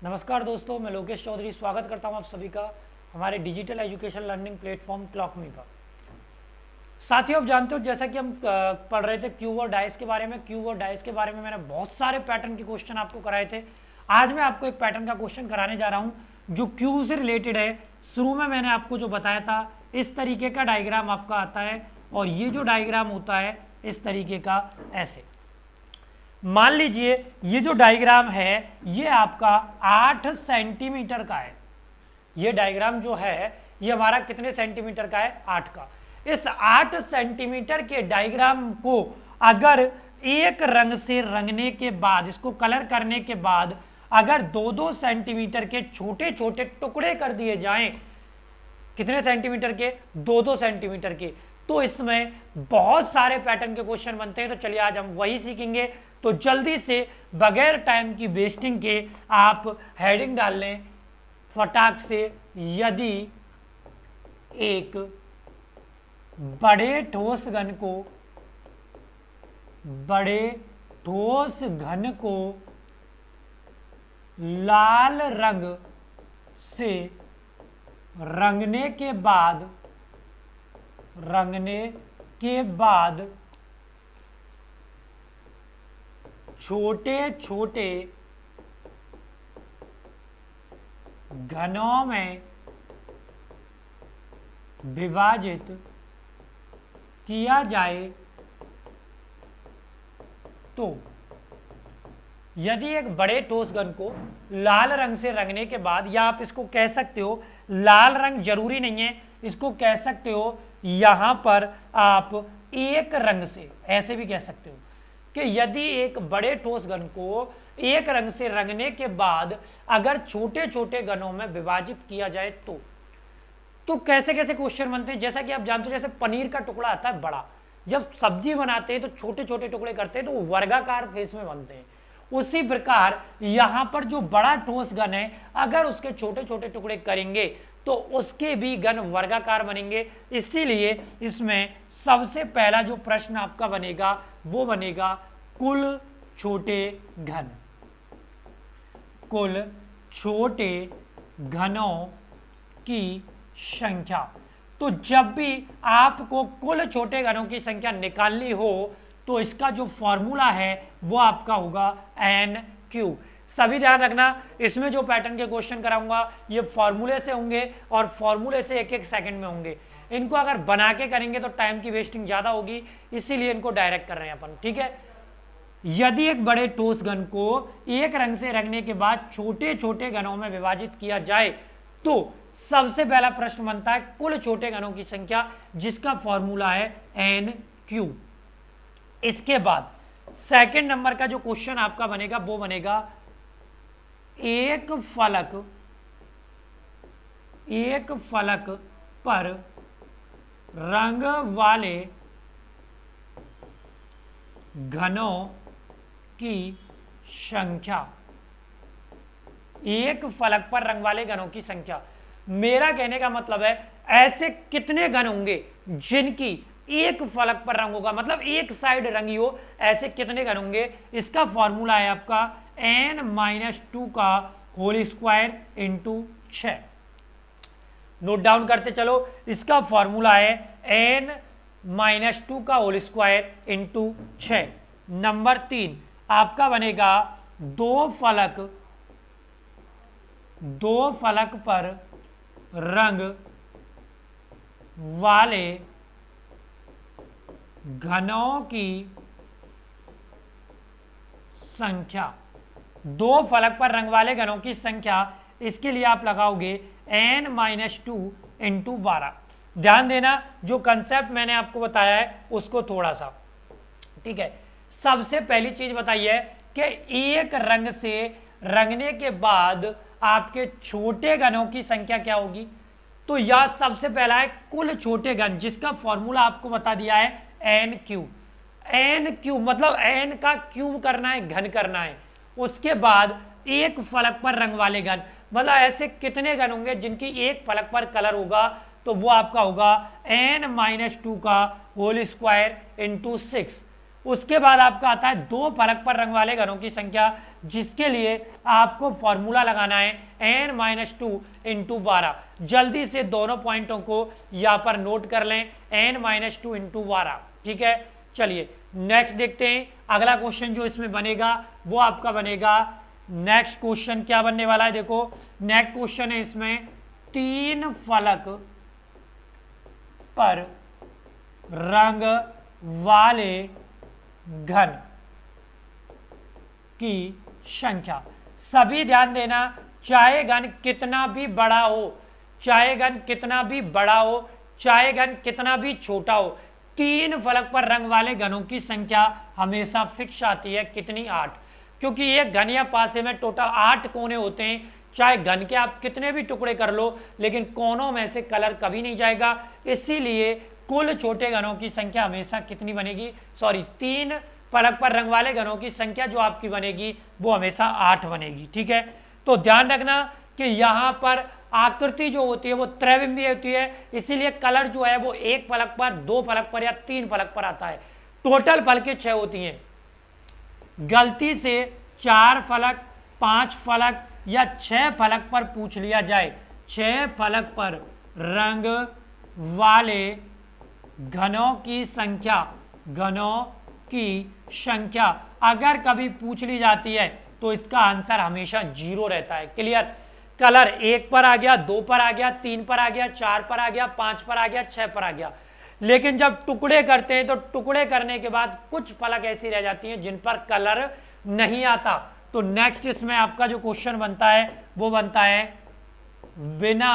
नमस्कार दोस्तों, मैं लोकेश चौधरी स्वागत करता हूं आप सभी का हमारे डिजिटल एजुकेशन लर्निंग प्लेटफॉर्म क्लॉकमी पर। साथियों, आप जानते हो जैसा कि हम पढ़ रहे थे क्यूब और डाइस के बारे में। क्यूब और डाइस के बारे में मैंने बहुत सारे पैटर्न के क्वेश्चन आपको कराए थे। आज मैं आपको एक पैटर्न का क्वेश्चन कराने जा रहा हूं जो क्यूब से रिलेटेड है। शुरू में मैंने आपको जो बताया था, इस तरीके का डायग्राम आपका आता है और ये जो डायग्राम होता है इस तरीके का ऐसे। मान लीजिए ये जो डायग्राम है ये आपका 8 सेंटीमीटर का है। ये डायग्राम जो है ये हमारा कितने सेंटीमीटर का है? 8 का। इस 8 सेंटीमीटर के डायग्राम को अगर एक रंग से रंगने के बाद, इसको कलर करने के बाद अगर 2-2 सेंटीमीटर के छोटे छोटे टुकड़े कर दिए जाएं, कितने सेंटीमीटर के? 2-2 सेंटीमीटर के, तो इसमें बहुत सारे पैटर्न के क्वेश्चन बनते हैं। तो चलिए आज हम वही सीखेंगे। तो जल्दी से बगैर टाइम की वेस्टिंग के आप हेडिंग डाल लें फटाक से। यदि एक बड़े ठोस घन को लाल रंग से रंगने के बाद छोटे छोटे घनों में विभाजित किया जाए तो, यदि एक बड़े ठोस घन को लाल रंग से रंगने के बाद, या आप इसको कह सकते हो, लाल रंग जरूरी नहीं है, इसको कह सकते हो यहां पर आप एक रंग से, ऐसे भी कह सकते हो कि यदि एक बड़े ठोस घन को एक रंग से रंगने के बाद अगर छोटे छोटे घनों में विभाजित किया जाए तो कैसे कैसे क्वेश्चन बनते हैं। जैसा कि आप जानते हो, जैसे पनीर का टुकड़ा आता है बड़ा, जब सब्जी बनाते हैं तो छोटे छोटे टुकड़े करते हैं तो वो वर्गाकार फेस में बनते हैं। उसी प्रकार यहां पर जो बड़ा ठोस घन है अगर उसके छोटे छोटे टुकड़े करेंगे तो उसके भी घन वर्गाकार बनेंगे। इसीलिए इसमें सबसे पहला जो प्रश्न आपका बनेगा वो बनेगा कुल छोटे घन। कुल छोटे घनों की संख्या। तो जब भी आपको कुल छोटे घनों की संख्या निकालनी हो तो इसका जो फॉर्मूला है वो आपका होगा NQ। सभी ध्यान रखना, इसमें जो पैटर्न के क्वेश्चन कराऊंगा ये फॉर्मूले से होंगे और फॉर्मूले से एक एक सेकंड में होंगे। इनको अगर बना के करेंगे तो टाइम की वेस्टिंग ज्यादा होगी, इसीलिए इनको डायरेक्ट कर रहे हैं अपन। ठीक है, यदि एक बड़े ठोस घन को एक रंग से रंगने के बाद छोटे छोटे घनों में विभाजित किया जाए तो सबसे पहला प्रश्न बनता है कुल छोटे घनों की संख्या, जिसका फॉर्मूला है NQ। इसके बाद सेकंड नंबर का जो क्वेश्चन आपका बनेगा वो बनेगा एक फलक पर रंग वाले घनों की संख्या। एक फलक पर रंग वाले घनों की संख्या, मेरा कहने का मतलब है ऐसे कितने घन होंगे जिनकी एक फलक पर रंग होगा, मतलब एक साइड रंगी हो, ऐसे कितने घन होंगे। इसका फॉर्मूला है आपका n-2 का whole square into 6। Note down करते चलो, इसका फॉर्मूला है n-2 का होल स्क्वायर इंटू 6। नंबर 3 आपका बनेगा दो फलक पर रंग वाले घनों की संख्या। दो फलक पर रंग वाले घनों की संख्या, इसके लिए आप लगाओगे n-2 इंटू 12। ध्यान देना, जो कंसेप्ट मैंने आपको बताया है उसको थोड़ा सा, ठीक है। सबसे पहली चीज बताइए कि एक रंग से रंगने के बाद आपके छोटे घनों की संख्या क्या होगी। तो यह सबसे पहला है कुल छोटे घन, जिसका फॉर्मूला आपको बता दिया है NQ। NQ मतलब n का क्यूब करना है, घन करना है। उसके बाद एक फलक पर रंग वाले घन, मतलब ऐसे कितने घन होंगे जिनकी एक फलक पर कलर होगा, तो वो आपका होगा n-2 का होल स्क्वायर इंटू 6। उसके बाद आपका आता है दो फलक पर रंग वाले घनों की संख्या, जिसके लिए आपको फॉर्मूला लगाना है n-2 इंटू 12। जल्दी से दोनों पॉइंटों को यहां पर नोट कर लें, n-2 इंटू 12। ठीक है, चलिए नेक्स्ट देखते हैं। अगला क्वेश्चन जो इसमें बनेगा वो आपका बनेगा, नेक्स्ट क्वेश्चन क्या बनने वाला है, देखो नेक्स्ट क्वेश्चन है इसमें 3 फलक पर रंग वाले घन की संख्या। सभी ध्यान देना, चाहे घन कितना भी बड़ा हो, चाहे घन कितना भी बड़ा हो, चाहे घन कितना भी छोटा हो, 3 फलक पर रंग वाले घनों की संख्या हमेशा फिक्स आती है। कितनी? 8। क्योंकि एक घन या पासे में टोटल 8 कोने होते हैं। चाहे घन के आप कितने भी टुकड़े कर लो, लेकिन कोनों में से कलर कभी नहीं जाएगा। इसीलिए कुल छोटे घनों की संख्या हमेशा कितनी बनेगी, सॉरी 3 फलक पर रंग वाले घनों की संख्या जो आपकी बनेगी वो हमेशा 8 बनेगी। ठीक है, तो ध्यान रखना कि यहां पर आकृति जो होती है वो त्रैविमीय होती है, इसीलिए कलर जो है वो 1 फलक पर, 2 फलक पर या 3 फलक पर आता है। टोटल फलकें 6 होती हैं। गलती से 4 फलक, 5 फलक या 6 फलक पर पूछ लिया जाए, 6 फलक पर रंग वाले घनों की संख्या, घनों की संख्या अगर कभी पूछ ली जाती है तो इसका आंसर हमेशा 0 रहता है। क्लियर? कलर 1 पर आ गया, 2 पर आ गया, 3 पर आ गया, 4 पर आ गया, 5 पर आ गया, 6 पर आ गया। लेकिन जब टुकड़े करते हैं तो टुकड़े करने के बाद कुछ फलक ऐसी रह जाती हैं जिन पर कलर नहीं आता। तो नेक्स्ट इसमें आपका जो क्वेश्चन बनता है वो बनता है बिना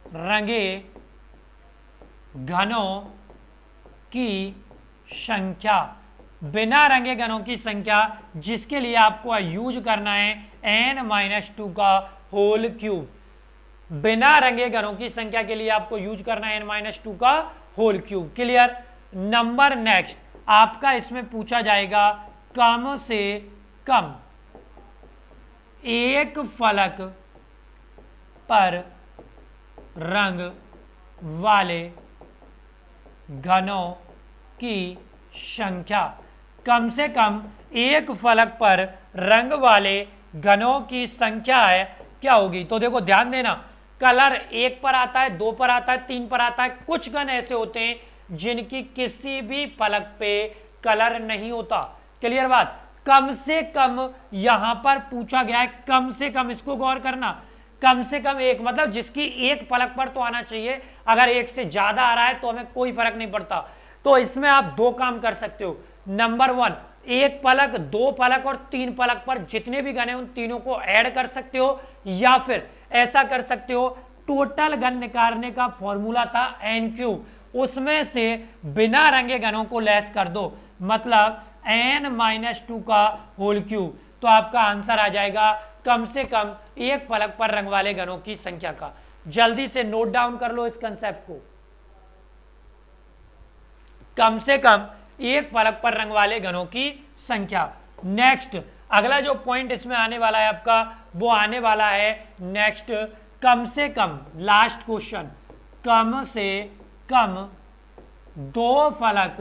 रंगे घनों की संख्या। बिना रंगे घनों की संख्या, जिसके लिए आपको यूज करना है n-2 का होल क्यूब। बिना रंगे घनों की संख्या के लिए आपको यूज करना है n-2 का whole cube. Clear? Number next आपका इसमें पूछा जाएगा कम से कम एक फलक पर रंग वाले घनों की संख्या। कम से कम एक फलक पर रंग वाले घनों की संख्या है, क्या होगी? तो देखो ध्यान देना, कलर 1 पर आता है, 2 पर आता है, 3 पर आता है। कुछ घन ऐसे होते हैं जिनकी किसी भी फलक पे कलर नहीं होता। क्लियर बात? कम से कम यहां पर पूछा गया है, कम से कम, इसको गौर करना, कम से कम एक, मतलब जिसकी एक फलक पर तो आना चाहिए। अगर एक से ज्यादा आ रहा है तो हमें कोई फर्क नहीं पड़ता। तो इसमें आप 2 काम कर सकते हो। नंबर 1, 1 फलक, 2 फलक और 3 फलक पर जितने भी घन है उन तीनों को ऐड कर सकते हो, या फिर ऐसा कर सकते हो, टोटल घन निकालने का फॉर्मूला था n3, उसमें से बिना रंगे घनों को लेस कर दो, मतलब n-2 का होल क्यूब। तो आपका आंसर आ जाएगा कम से कम एक फलक पर रंग वाले घनों की संख्या का। जल्दी से नोट डाउन कर लो इस कंसेप्ट को, कम से कम एक फलक पर रंग वाले घनों की संख्या। नेक्स्ट अगला जो पॉइंट इसमें आने वाला है आपका, वो आने वाला है नेक्स्ट कम से कम, लास्ट क्वेश्चन, कम से कम 2 फलक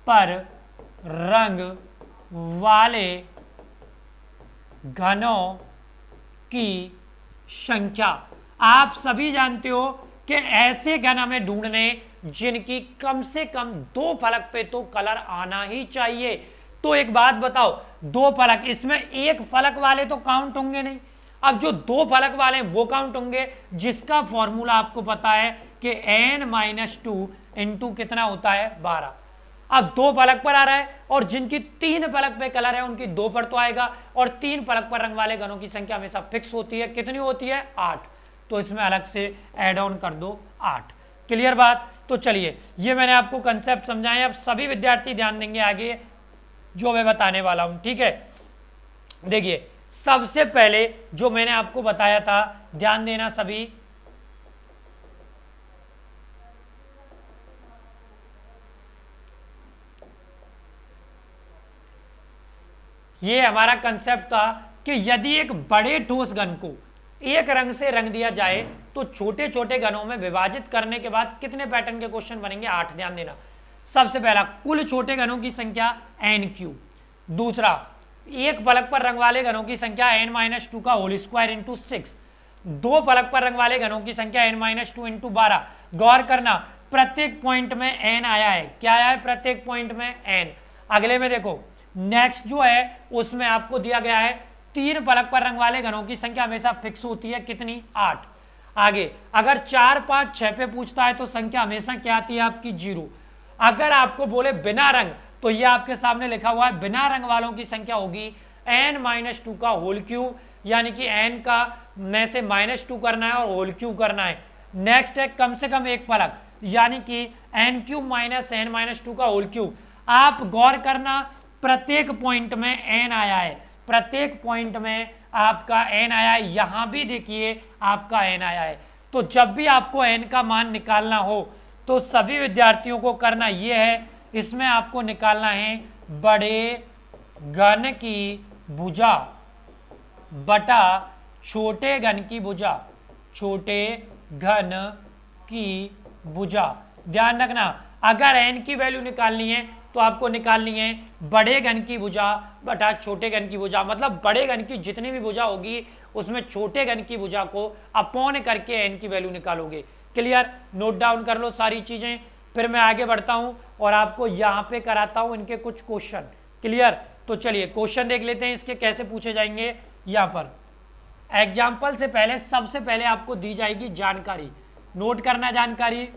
पर रंग वाले घनों की संख्या। आप सभी जानते हो कि ऐसे घन हमें ढूंढने जिनकी कम से कम 2 फलक पे तो कलर आना ही चाहिए। तो एक बात बताओ, 2 फलक, इसमें 1 फलक वाले तो काउंट होंगे नहीं। अब जो 2 फलक वाले हैं वो काउंट होंगे, जिसका फॉर्मूला आपको पता है कि n-2 इंटू कितना होता है 12। अब 2 फलक पर आ रहा है और जिनकी 3 फलक पे कलर है उनकी 2 पर तो आएगा, और 3 फलक पर रंग वाले घनों की संख्या हमेशा फिक्स होती है। कितनी होती है? 8। तो इसमें अलग से ऐड ऑन कर दो 8। क्लियर बात? तो चलिए, ये मैंने आपको कंसेप्ट समझाया। अब सभी विद्यार्थी ध्यान देंगे आगे जो मैं बताने वाला हूं। ठीक है, देखिए सबसे पहले जो मैंने आपको बताया था, ध्यान देना सभी, ये हमारा कंसेप्ट था कि यदि एक बड़े ठोस घन को एक रंग से रंग दिया जाए तो छोटे छोटे घनों में विभाजित करने के बाद कितने पैटर्न के क्वेश्चन बनेंगे? 8। ध्यान देना, सबसे पहला कुल छोटे घनों की संख्या n3। दूसरा एक पलक पर रंग वाले घनों की संख्या n-2 का होल स्क्वायर इंटू 6। दो पलक पर रंग वाले घनों की संख्या n-2 इंटू 12। गौर करना प्रत्येक पॉइंट में n आया है। क्या आया है? प्रत्येक पॉइंट में n। अगले में देखो नेक्स्ट जो है उसमें आपको दिया गया है तीन पलक पर रंग वाले घनों की संख्या हमेशा फिक्स होती है, कितनी? 8। आगे अगर 4, 5, 6 पे पूछता है तो संख्या हमेशा क्या आती है आपकी? 0। अगर आपको बोले बिना रंग तो ये आपके सामने लिखा हुआ है बिना रंग वालों की संख्या होगी n-2 का होल क्यूब, यानी कि n का में से -2 करना है और होल क्यूब करना है। नेक्स्ट है कम से कम एक पलक, यानी कि n³ - n-2 का होल क्यूब। आप गौर करना प्रत्येक पॉइंट में n आया है, प्रत्येक पॉइंट में आपका n आया है। यहां भी देखिए आपका n आया है। तो जब भी आपको n का मान निकालना हो तो सभी विद्यार्थियों को करना यह है, इसमें आपको निकालना है बड़े घन की भुजा बटा छोटे घन की भुजा, छोटे घन की भुजा। ध्यान रखना अगर n की वैल्यू निकालनी है तो आपको निकालनी है बड़े घन की भुजा बटा छोटे घन की भुजा। मतलब बड़े घन की जितनी भी भुजा होगी उसमें छोटे घन की भुजा को अपॉन करके n की वैल्यू निकालोगे। क्लियर? नोट डाउन कर लो सारी चीजें, फिर मैं आगे बढ़ता हूं और आपको यहां पे कराता हूं इनके कुछ क्वेश्चन। क्लियर? तो चलिए क्वेश्चन देख लेते हैं इसके कैसे पूछे जाएंगे। यहां पर एग्जाम्पल से पहले सबसे पहले आपको दी जाएगी जानकारी, नोट करना जानकारी।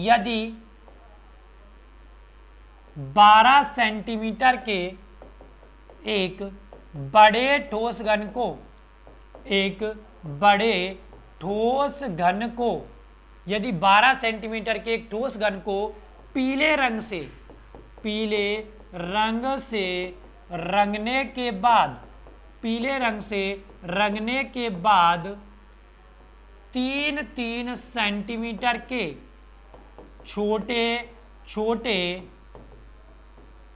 यदि 12 सेंटीमीटर के एक बड़े ठोस घन को, एक बड़े ठोस घन को, यदि 12 सेंटीमीटर के एक ठोस घन को पीले रंग से रंगने के बाद, पीले रंग से रंगने के बाद 3-3 सेंटीमीटर के छोटे छोटे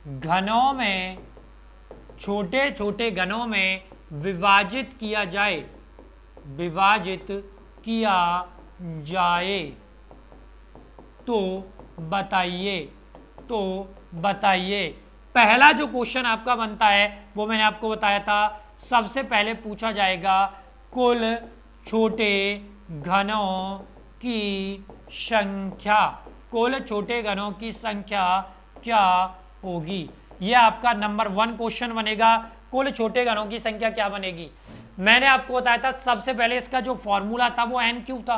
घनों में, छोटे छोटे घनों में विभाजित किया जाए, विभाजित किया जाए तो बताइए, तो बताइए। पहला जो क्वेश्चन आपका बनता है वो मैंने आपको बताया था, सबसे पहले पूछा जाएगा कुल छोटे घनों की संख्या, कुल छोटे घनों की संख्या क्या होगी। यह आपका नंबर 1 क्वेश्चन बनेगा। कुल छोटे घनों की संख्या क्या बनेगी? मैंने आपको बताया था सबसे पहले इसका जो फॉर्मूला था वो n³ था।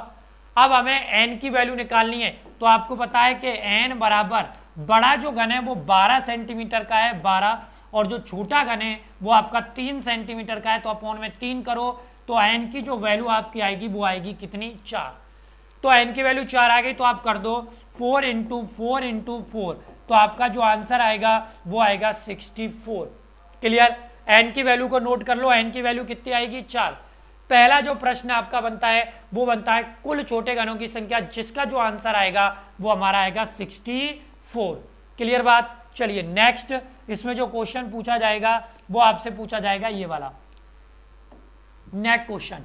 अब हमें n की वैल्यू निकालनी है तो आपको पता है कि n बराबर बड़ा जो घन है वो 12 सेंटीमीटर का है, 12, और जो छोटा घन है वो आपका 3 सेंटीमीटर का है, तो अपॉन में 3 करो तो n की जो वैल्यू आपकी आएगी वो आएगी कितनी? 4। तो n की वैल्यू 4 आ गई तो आप कर दो 4 × 4 × 4, तो आपका जो आंसर आएगा वो आएगा 64। क्लियर? n की वैल्यू को नोट कर लो, n की वैल्यू कितनी आएगी? 4। पहला जो प्रश्न आपका बनता है वो बनता है कुल छोटे घनों की संख्या, जिसका जो आंसर आएगा वो हमारा आएगा 64। क्लियर बात? चलिए नेक्स्ट, इसमें जो क्वेश्चन पूछा जाएगा वो आपसे पूछा जाएगा ये वाला। नेक्स्ट क्वेश्चन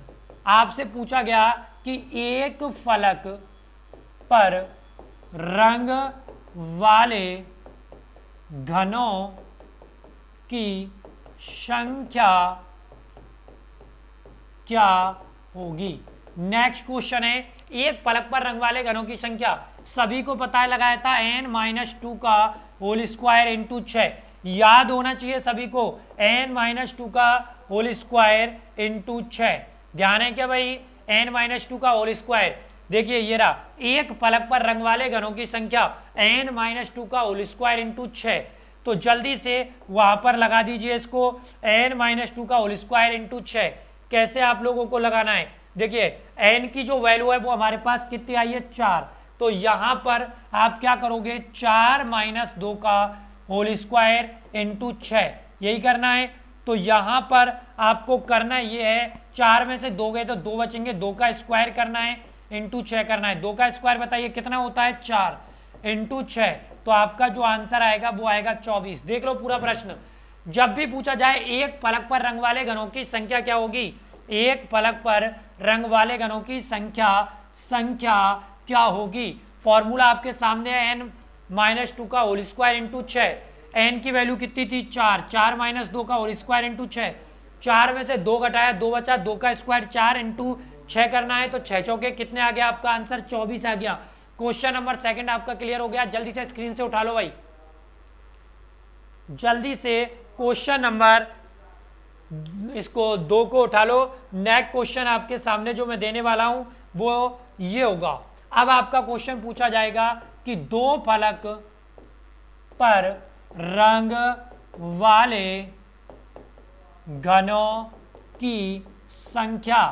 आपसे पूछा गया कि एक फलक पर रंग वाले घनों की संख्या क्या होगी। नेक्स्ट क्वेश्चन है एक पलक पर रंग वाले घनों की संख्या, सभी को पता है लगाया था n-2 का होल स्क्वायर इंटू 6। याद होना चाहिए सभी को n-2 का होल स्क्वायर इंटू 6। ध्यान है क्या भाई? n-2 का होल स्क्वायर, देखिए ये रहा एक पलक पर रंग वाले घनों की संख्या n-2 का होल स्क्वायर इंटू 6। तो जल्दी से वहां पर लगा दीजिए इसको n-2 का होल स्क्वायर इंटू 6। कैसे आप लोगों को लगाना है? देखिए n की जो वैल्यू है वो हमारे पास कितनी आई है? 4। तो यहां पर आप क्या करोगे? 4 - 2 का होल स्क्वायर इंटू 6, यही करना है। तो यहां पर आपको करना ये है, 4 में से 2 गए तो 2 बचेंगे, 2 का स्क्वायर करना है इंटू 6 करना है। 2 का स्क्वायर बताइए कितना होता है? 4 इंटू 6, तो आपका जो आंसर आएगा वो आएगा 24। देख लो पूरा प्रश्न, जब भी पूछा जाए एक पलक पर रंग वाले घनों की संख्या क्या होगी, एक पलक पर रंग वाले घनों की संख्या क्या होगी। फॉर्मूला आपके सामने है, n माइनस 2 का होल स्क्वायर इंटू 6, एन की वैल्यू कितनी थी 4, 4 माइनस 2 का होल स्क्वायर इंटू 6, 4 में से 2 घटाया 2 बचा, 2 का स्क्वायर 4 इंटू 6 करना है, तो 6 चौके कितने आ गया आपका आंसर 24 आ गया। क्वेश्चन नंबर सेकंड आपका क्लियर हो गया, जल्दी से स्क्रीन से उठा लो भाई, जल्दी से क्वेश्चन नंबर इसको 2 को उठा लो। नेक्स्ट क्वेश्चन आपके सामने जो मैं देने वाला हूं वो ये होगा। अब आपका क्वेश्चन पूछा जाएगा कि दो फलक पर रंग वाले घनों की संख्या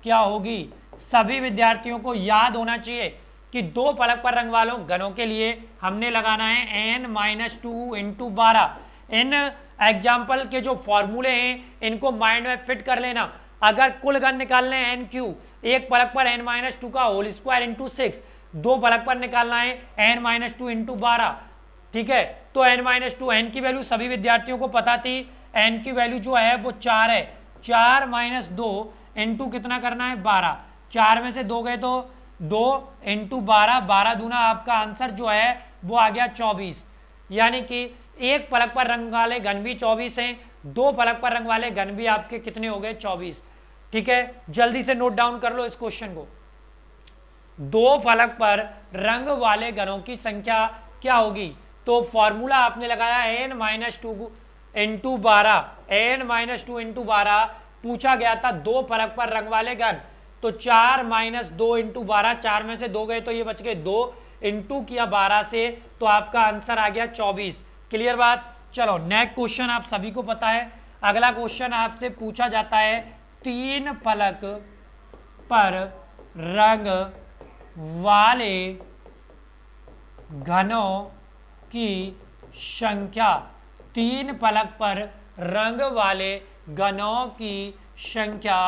क्या होगी। सभी विद्यार्थियों को याद होना चाहिए कि दो फलक पर रंग वालों घनों के लिए हमने लगाना है n-2 इंटू 12। इन एग्जाम्पल के जो फॉर्मूले हैं इनको माइंड में फिट कर लेना। अगर कुल घन निकालने हैं n3, एक फलक पर n-2 का होल स्क्वायर इंटू 6, दो फलक पर निकालना है n-2 इंटू 12, ठीक है। तो n-2 n की वैल्यू सभी विद्यार्थियों को पता थी, n की वैल्यू जो है वो 4 है, 4 माइनस 2 इंटू कितना करना है 12, 4 में से 2 गए तो 2 इंटू 12, 12 दूना आपका आंसर जो है वो आ गया 24। यानी कि एक फलक पर रंग वाले घन भी 24 हैं, दो फलक पर रंग वाले घन भी आपके कितने हो गए 24, ठीक है। जल्दी से नोट डाउन कर लो इस क्वेश्चन को। दो फलक पर रंग वाले घनों की संख्या क्या होगी, तो फॉर्मूला आपने लगाया n-2 इंटू 12, n-2 इंटू 12 पूछा गया था दो फलक पर रंग वाले घन, तो 4 माइनस 2 इंटू 12, 4 में से 2 गए तो ये बच गए 2, इंटू किया 12 से तो आपका आंसर आ गया 24। क्लियर बात। चलो नेक्स्ट क्वेश्चन आप सभी को पता है। अगला क्वेश्चन आपसे पूछा जाता है तीन फलक पर रंग वाले घनों की संख्या, तीन फलक पर रंग वाले घनों की संख्या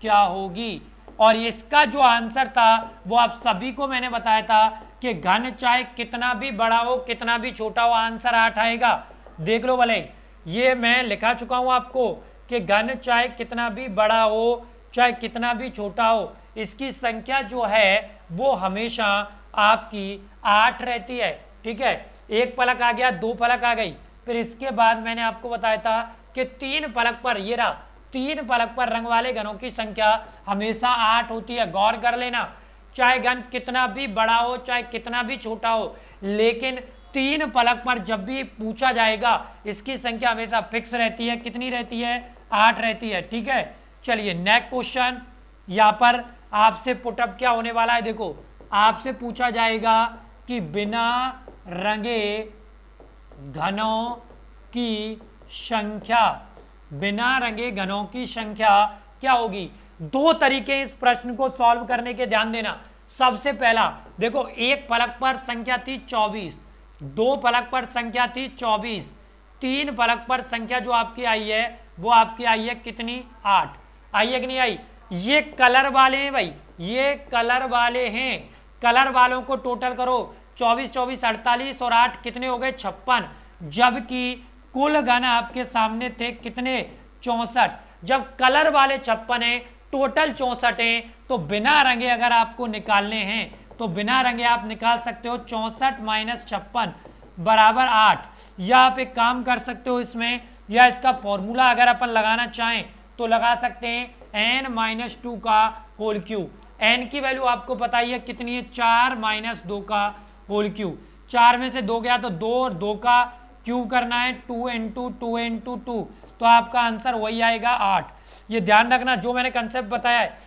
क्या होगी। और इसका जो आंसर था वो आप सभी को मैंने बताया था कि घन चाहे कितना भी बड़ा हो कितना भी छोटा हो आंसर 8 आएगा। देख लो भले, ये मैं लिखा चुका हूं आपको कि घन चाहे कितना भी बड़ा हो चाहे कितना भी छोटा हो, इसकी संख्या जो है वो हमेशा आपकी 8 रहती है, ठीक है। एक फलक आ गया, दो फलक आ गई, फिर इसके बाद मैंने आपको बताया था कि तीन फलक पर, ये रहा, तीन फलक पर रंग वाले घनों की संख्या हमेशा 8 होती है। गौर कर लेना, चाहे घन कितना भी बड़ा हो चाहे कितना भी छोटा हो, लेकिन तीन फलक पर जब भी पूछा जाएगा इसकी संख्या हमेशा फिक्स रहती है। कितनी रहती है 8 रहती है, ठीक है। चलिए नेक्स्ट क्वेश्चन यहाँ पर आपसे पुटअप क्या होने वाला है, देखो आपसे पूछा जाएगा कि बिना रंगे घनों की संख्या, बिना रंगे घनों की संख्या क्या होगी। दो तरीके इस प्रश्न को सॉल्व करने के, ध्यान देना। सबसे पहला देखो, एक फलक पर संख्या थी 24, दो फलक पर संख्या थी 24, तीन फलक पर संख्या जो आपकी आई है वो आपकी आई है कितनी 8, आई है कि नहीं आई। ये कलर वाले हैं भाई, ये कलर वाले हैं, कलर वालों को टोटल करो, 24 24 48 और 8 कितने हो गए 56, जबकि कुल घन आपके सामने थे कितने 64। जब कलर वाले 56 हैं, टोटल 64 हैं, तो बिना रंगे अगर आपको निकालने हैं तो बिना रंगे आप निकाल सकते हो 64 माइनस 56 बराबर 8। या आप एक काम कर सकते हो इसमें, या इसका फॉर्मूला अगर अपन लगाना चाहें तो लगा सकते हैं n-2 का होल क्यूब। n की वैल्यू आपको पता ही है कितनी है 4 माइनस 2 का होल क्यूब, 4 में से 2 गया तो 2 और 2 का क्यूब करना है 2 इंटू 2 इंटू 2, तो आपका आंसर वही आएगा 8। ये ध्यान रखना जो मैंने कंसेप्ट बताया है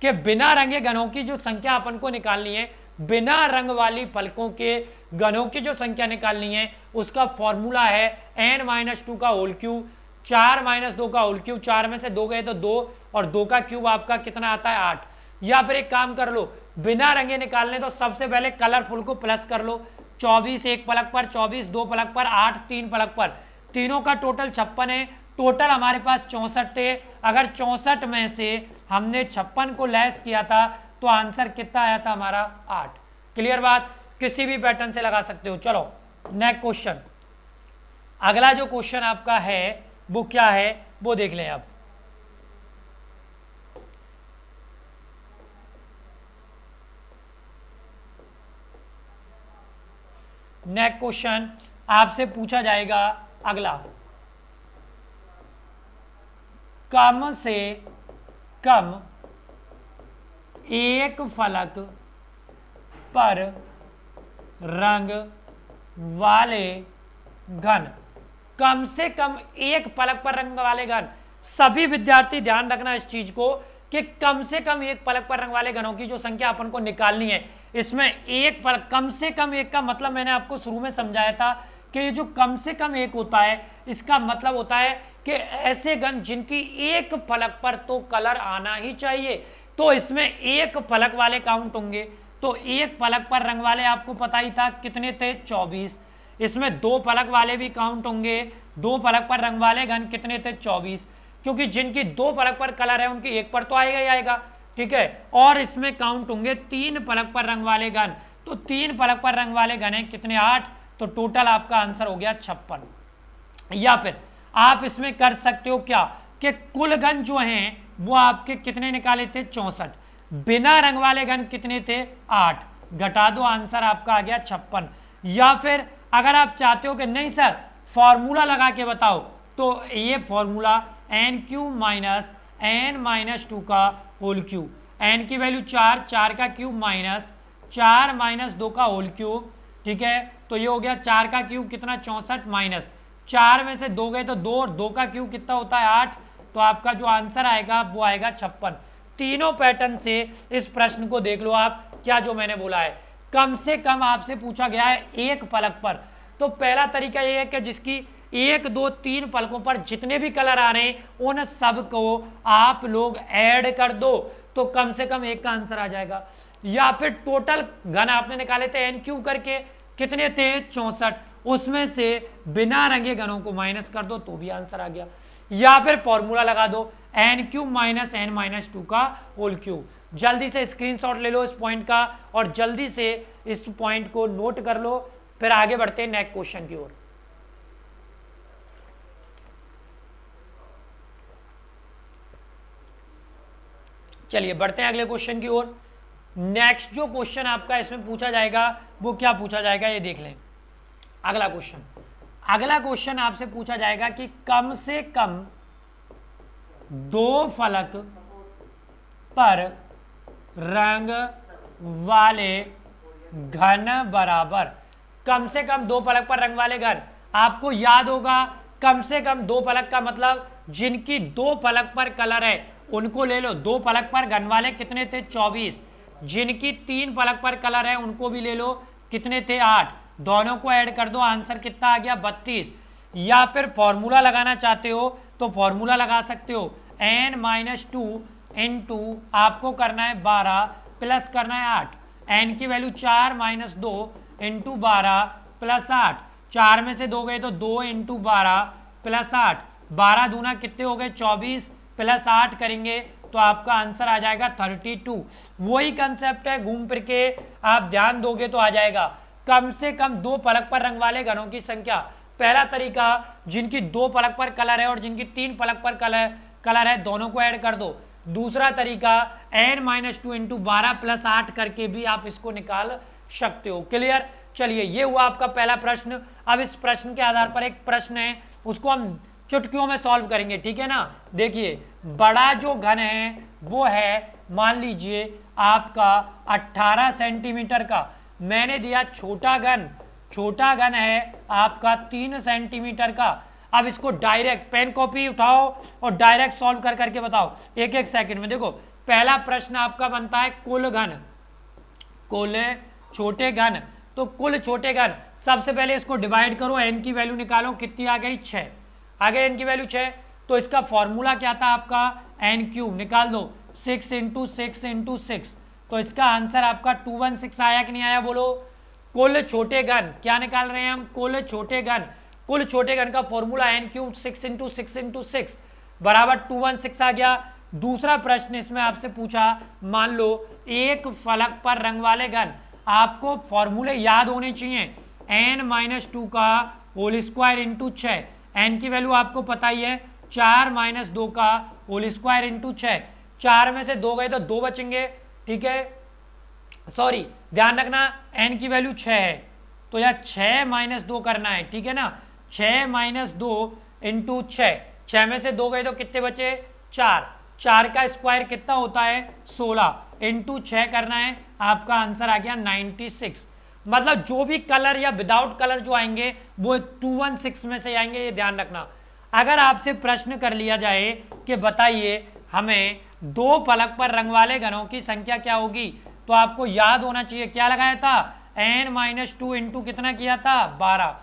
कि बिना रंगे घनों की जो संख्या अपन को निकालनी है, बिना रंग वाली फलकों के घनों की जो संख्या निकालनी है उसका फॉर्मूला है n-2 का होल क्यूब, 4 माइनस 2 का होल क्यूब, 4 में से 2 गए तो 2 और 2 का क्यूब आपका कितना आता है 8। या फिर एक काम कर लो, बिना रंगे निकालने तो सबसे पहले कलरफुल को प्लस कर लो, 24 एक फलक पर, 24 दो फलक पर, 8 तीन फलक पर, तीनों का टोटल 56 है। टोटल हमारे पास 64 थे, अगर 64 में से हमने 56 को लेस किया था तो आंसर कितना आया था हमारा 8। क्लियर बात, किसी भी पैटर्न से लगा सकते हो। चलो नेक्स्ट क्वेश्चन, अगला जो क्वेश्चन आपका है वो क्या है वो देख लें आप। नेक्स्ट क्वेश्चन आपसे पूछा जाएगा अगला, कम से कम एक फलक पर रंग वाले घन, कम से कम एक फलक पर रंग वाले घन। सभी विद्यार्थी ध्यान रखना इस चीज को कि कम से कम एक फलक पर रंग वाले घनों की जो संख्या अपन को निकालनी है, इसमें एक फलक, कम से कम एक का मतलब मैंने आपको शुरू में समझाया था कि ये जो कम से कम एक होता है इसका मतलब होता है कि ऐसे घन जिनकी एक फलक पर तो कलर आना ही चाहिए। तो इसमें एक फलक वाले काउंट होंगे, तो एक फलक पर रंग वाले आपको पता ही था कितने थे, 24। इसमें दो फलक वाले भी काउंट होंगे, दो फलक पर रंग वाले घन कितने थे, 24, क्योंकि जिनकी दो फलक पर कलर है उनकी एक पर तो आएगा ही आएगा, ठीक है। और इसमें काउंट होंगे तीन फलक पर रंग वाले घन, तो तीन फलक पर रंग वाले घन है कितने, 8, तो टोटल आपका आंसर हो गया 56। या फिर आप इसमें कर सकते हो क्या कि कुल घन जो हैं वो आपके कितने निकाले थे, 64, बिना रंग वाले घन कितने थे, 8, घटा दो, आंसर आपका आ गया 56। या फिर अगर आप चाहते हो कि नहीं सर फॉर्मूला लगा के बताओ, तो ये formula n³ minus n minus 2 का होल क्यूब, n की वैल्यू 4, 4 का क्यूब माइनस 4 माइनस 2 का होल क्यूब, ठीक है। तो ये हो गया 4 का क्यूब कितना, 64, माइनस 4 में से 2 गए तो 2, और 2 का क्यूब कितना होता है, 8, तो आपका जो आंसर आएगा वो आएगा 56। तीनों पैटर्न से इस प्रश्न को देख लो आप, क्या जो मैंने बोला है कम से कम आपसे पूछा गया है एक फलक पर। तो पहला तरीका ये है कि जिसकी 1, 2, 3 फलकों पर जितने भी कलर आ रहे हैं उन सब को आप लोग ऐड कर दो, तो कम से कम एक का आंसर आ जाएगा। या फिर टोटल घन आपने निकाले थे n³ करके, कितने थे, 64, उसमें से बिना रंगे घनों को माइनस कर दो तो भी आंसर आ गया। या फिर फॉर्मूला लगा दो n³ माइनस n माइनस 2 का होल क्यूब। जल्दी से स्क्रीनशॉट ले लो इस पॉइंट का और जल्दी से इस पॉइंट को नोट कर लो, फिर आगे बढ़ते हैं नेक्स्ट क्वेश्चन की ओर। चलिए बढ़ते हैं अगले क्वेश्चन की ओर। नेक्स्ट जो क्वेश्चन आपका इसमें पूछा जाएगा वो क्या पूछा जाएगा, ये देख लें। अगला क्वेश्चन आपसे पूछा जाएगा कि कम से कम दो फलक पर रंग वाले घन बराबर, कम से कम दो फलक पर रंग वाले घन, आपको याद होगा कम से कम दो फलक का मतलब जिनकी दो फलक पर कलर है उनको ले लो। दो फलक पर घन वाले कितने थे, 24, जिनकी 3 फलक पर कलर है उनको भी ले लो, कितने थे, 8, दोनों को ऐड कर दो, आंसर कितना आ गया, 32। या फिर फॉर्मूला लगाना चाहते हो तो फॉर्मूला लगा सकते हो, n माइनस 2 इंटू आपको करना है 12 प्लस करना है 8, n की वैल्यू 4 माइनस 2 इंटू 12 प्लस 8, 4 में से 2 गए तो 2 इंटू 12 प्लस 8, 12 दूना कितने हो गए, 24 प्लस 8 करेंगे तो आपका आंसर आ जाएगा 32। वही कंसेप्ट है, घूम फिर के आप ध्यान दोगे तो आ जाएगा। कम से कम दो फलक पर रंग वाले घनों की संख्या, पहला तरीका जिनकी दो फलक पर कलर है और जिनकी 3 फलक पर कलर है दोनों को ऐड कर दो। दूसरा तरीका n माइनस 2 इंटू 12 प्लस 8 करके भी आप इसको निकाल सकते हो। क्लियर, चलिए ये हुआ आपका पहला प्रश्न। अब इस प्रश्न के आधार पर एक प्रश्न है उसको हम चुटकियों में सॉल्व करेंगे, ठीक है ना। देखिए बड़ा जो घन है वो है मान लीजिए आपका 18 सेंटीमीटर का, मैंने दिया छोटा घन है आपका 3 सेंटीमीटर का। अब इसको डायरेक्ट पेन कॉपी उठाओ और डायरेक्ट सॉल्व कर करके बताओ एक एक सेकंड में। देखो पहला प्रश्न आपका बनता है कुल छोटे घन, तो कुल छोटे घन सबसे पहले इसको डिवाइड करो, n की वैल्यू निकालो, कितनी आ गई, 6 आ गई n की वैल्यू 6। तो इसका फॉर्मूला क्या था आपका, n³ निकाल दो, 6 इंटू 6 इंटू 6, तो इसका आंसर आपका 216 आया कि नहीं आया, बोलो। कुल छोटे घन क्या निकाल रहे हैं हम, कुल छोटे घन का फॉर्मूला n³ 6 इंटू 6 इंटू 6 बराबर 216 आ गया। दूसरा प्रश्न इसमें आपसे पूछा, मान लो एक फलक पर रंग वाले घन, आपको फॉर्मूले याद होने चाहिए, n माइनस 2 का होल स्क्वायर इंटू 6, n की वैल्यू आपको पता ही है 4 माइनस 2 का होल स्क्वायर इंटू 6, 4 में से 2 गए तो 2 बचेंगे, ठीक है। सॉरी ध्यान रखना n की वैल्यू 6 है, तो यार 6 माइनस 2 करना है, ठीक है ना। 6 माइनस 2 इंटू 6, 6 में से 2 गए तो कितने बचे 4, 4 का स्क्वायर कितना होता है 16 इंटू 6 करना है, आपका आंसर आ गया 96। मतलब जो भी कलर या विदाउट कलर जो आएंगे वो 216 में से आएंगे, ये ध्यान रखना। अगर आपसे प्रश्न कर लिया जाए कि बताइए हमें दो फलक पर रंग वाले घनों की संख्या क्या होगी, तो आपको याद होना चाहिए क्या लगाया था, n-2 इंटू कितना किया था 12।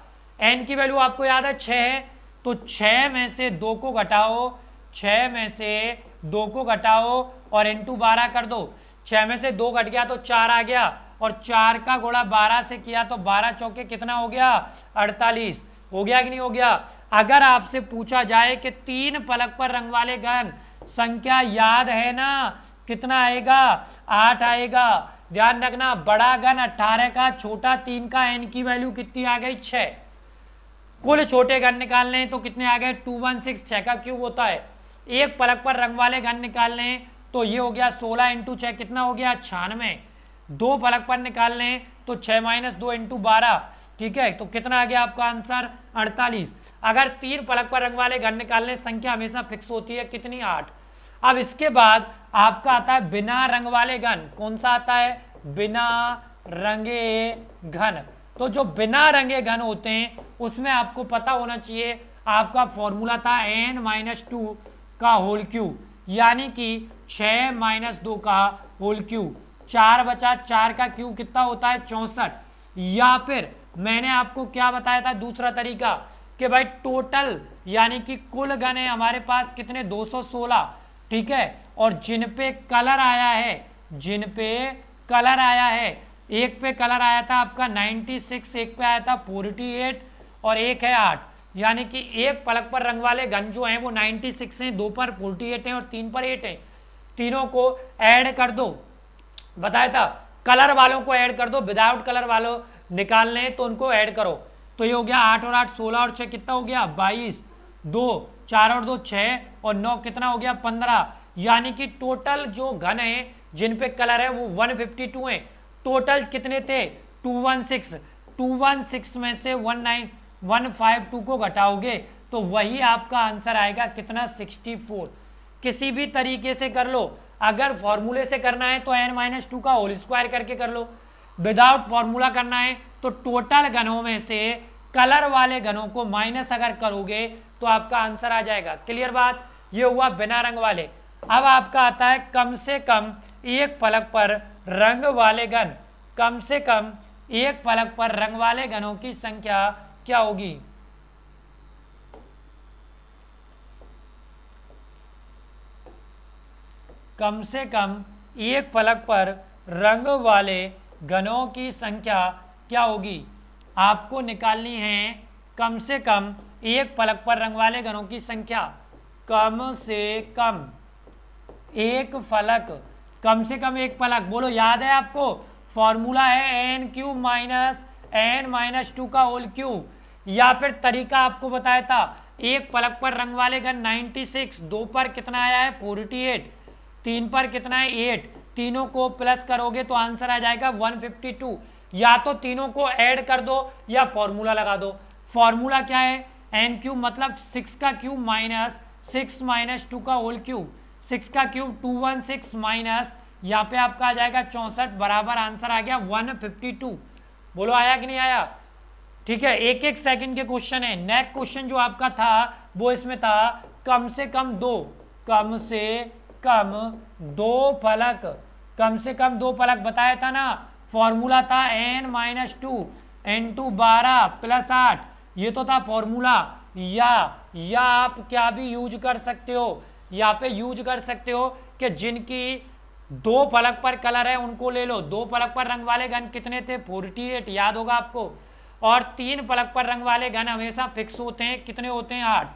n की वैल्यू आपको याद है 6 है, तो 6 में से 2 को घटाओ, 6 में से 2 को घटाओ और इंटू 12 कर दो। 6 में से 2 घट गया तो 4 आ गया, और 4 का गुणा 12 से किया तो 12 चौके कितना हो गया 48। हो गया कि नहीं हो गया। अगर आपसे पूछा जाए कि 3 फलक पर रंग वाले घन संख्या याद है ना, कितना आएगा 8 आएगा। ध्यान रखना, बड़ा घन 18 का, छोटा 3 का, n की वैल्यू कितनी आ गई 6। कुल छोटे घन निकालने तो कितने आ गए 216, 6 का क्यूब होता है। एक फलक पर रंग वाले घन निकालने तो ये हो गया 16 इंटू 6 कितना हो गया 96। दो फलक पर निकालने तो 6 माइनस 2 इंटू 12, ठीक है, तो कितना आ गया आपका आंसर 48। अगर 3 फलक पर रंग वाले घन निकालने, संख्या हमेशा फिक्स होती है कितनी 8। अब इसके बाद आपका आता है बिना रंग वाले घन। कौन सा आता है बिना रंगे घन। तो जो बिना रंगे घन होते हैं उसमें आपको पता होना चाहिए, आपका फॉर्मूला था n-2 का होल क्यूब, यानी कि 6 माइनस 2 का होल क्यूब। 4 बचा, 4 का क्यूब कितना होता है 64। या फिर मैंने आपको क्या बताया था दूसरा तरीका कि भाई टोटल यानी कि कुल घन है हमारे पास कितने 216, ठीक है, और जिन पे कलर आया है, जिन पे कलर आया है, एक पे कलर आया था आपका 96, एक पे आया था 48 और एक है 8, यानी कि एक फलक पर रंग वाले घन जो हैं वो 96 हैं, 2 पर 48 हैं और 3 पर 8 हैं। तीनों को ऐड कर दो, बताया था कलर वालों को ऐड कर दो, विदाउट कलर वालों निकालने तो उनको ऐड करो। तो ये हो गया 8 और 8 16 और 6 कितना हो गया 22, 2 4 और 2 6 और 9 कितना हो गया 15। यानी कि टोटल जो घन है जिन पे कलर है वो 152 है। टोटल कितने थे 216, 216 में से 152 को घटाओगे तो वही आपका आंसर आएगा कितना 64। किसी भी तरीके से कर लो, अगर फॉर्मूले से करना है तो n-2 का होल स्क्वायर करके कर लो, विदाउट फॉर्मूला करना है तो टोटल घनों में से कलर वाले घनों को माइनस अगर करोगे तो आपका आंसर आ जाएगा। क्लियर बात, ये हुआ बिना रंग वाले। अब आपका आता है कम से कम एक फलक पर रंग वाले घन। कम से कम एक फलक पर रंग वाले घनों की संख्या क्या होगी। कम से कम एक फलक पर रंग वाले घनों की संख्या क्या होगी। आपको निकालनी है कम से कम एक फलक पर रंग वाले घनों की संख्या। कम से कम एक फलक, कम से कम एक फलक, बोलो याद है आपको, फॉर्मूला है n³ माइनस n-2 का होल क्यूब। या फिर तरीका आपको बताया था, एक फलक पर रंग वाले घन 96, 2 पर कितना आया है 48, 3 पर कितना है 8, तीनों को प्लस करोगे तो आंसर आ जाएगा 152। या तो तीनों को ऐड कर दो या फॉर्मूला लगा दो। फॉर्मूला क्या है n³ मतलब 6 का क्यूब माइनस 6 माइनस 2 का होल क्यूब। 6 का क्यूब 216 माइनस यहाँ पे आपका आ जाएगा 64 बराबर आंसर आ गया 152। बोलो आया कि नहीं आया। ठीक है, एक एक सेकंड के क्वेश्चन है। नेक्स्ट क्वेश्चन जो आपका था वो इसमें था कम से कम दो, कम से कम दो फलक, कम से कम दो फलक बताया था ना। फॉर्मूला था n-2 इंटू 12 प्लस 8, ये तो था फॉर्मूला। या आप क्या भी यूज कर सकते हो, यहाँ पे यूज कर सकते हो कि जिनकी दो फलक पर कलर है उनको ले लो। दो फलक पर रंग वाले घन कितने थे 48, याद होगा आपको। और 3 फलक पर रंग वाले घन हमेशा फिक्स होते हैं, कितने होते हैं 8।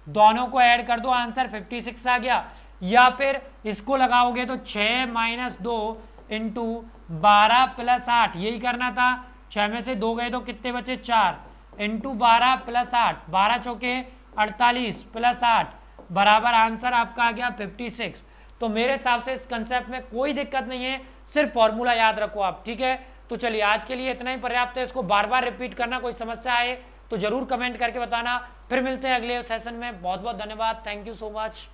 दोनों को ऐड कर दो आंसर 56 आ गया। या फिर इसको लगाओगे तो 6 माइनस 2 इंटू 12 प्लस 8, यही करना था। 6 में से 2 गए तो कितने बचे 4 इंटू 12 प्लस 8, 12 चौके 48 प्लस 8 बराबर आंसर आपका आ गया 56। तो मेरे हिसाब से इस कंसेप्ट में कोई दिक्कत नहीं है, सिर्फ फॉर्मूला याद रखो आप, ठीक है। तो तो चलिए आज के लिए इतना ही पर्याप्त है, इसको बार बार रिपीट करना, कोई समस्या आए तो जरूर कमेंट करके बताना। फिर मिलते हैं अगले सेशन में, बहुत बहुत धन्यवाद, थैंक यू सो मच।